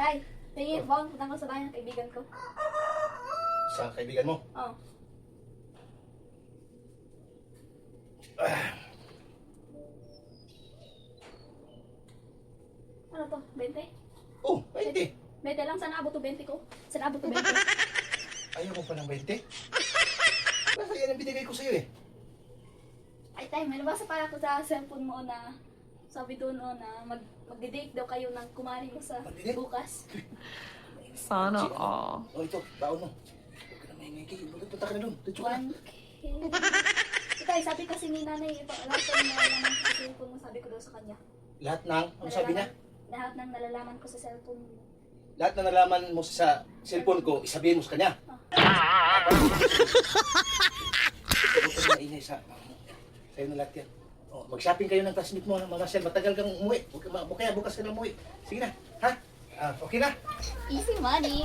Tay, tingin, bawang putang ko sa bahay ng kaibigan ko. Sa kaibigan mo? Oo. Ano to? 20? Oh, 20. 20 lang, sana abot to 20 ko. Sana abot to 20. Ayaw mo pa ng 20? Basta yan ang binigay ko sa'yo eh. Ay, tay, may nabasa pa ako sa cellphone mo na sabi doon na mag-date daw kayo ng kumari mo sa Mag-date? bukas. Sana all. Oh, ito, baon mo. Huwag ka na maingay kayo. Punta ka na doon. Dito ka na. 1K. Tay, sabi kasi ni nanay, lahat ng nalalaman ko sa cellphone mo, sabi ko daw sa kanya. Lahat ng, ano sabi niya? Lahat ng nalalaman ko sa cellphone mo. Lahat na nalaman mo sa cellphone ko, isabihin mo sa kanya. Huwag ka na maingay sa'yo na lahat yan. Oh, mag-shopping kayo ng classmate mo, Mama Shell. Matagal kang umuwi. Kaya bukas ka na umuwi. Sige na, ha? Okay na? Easy money!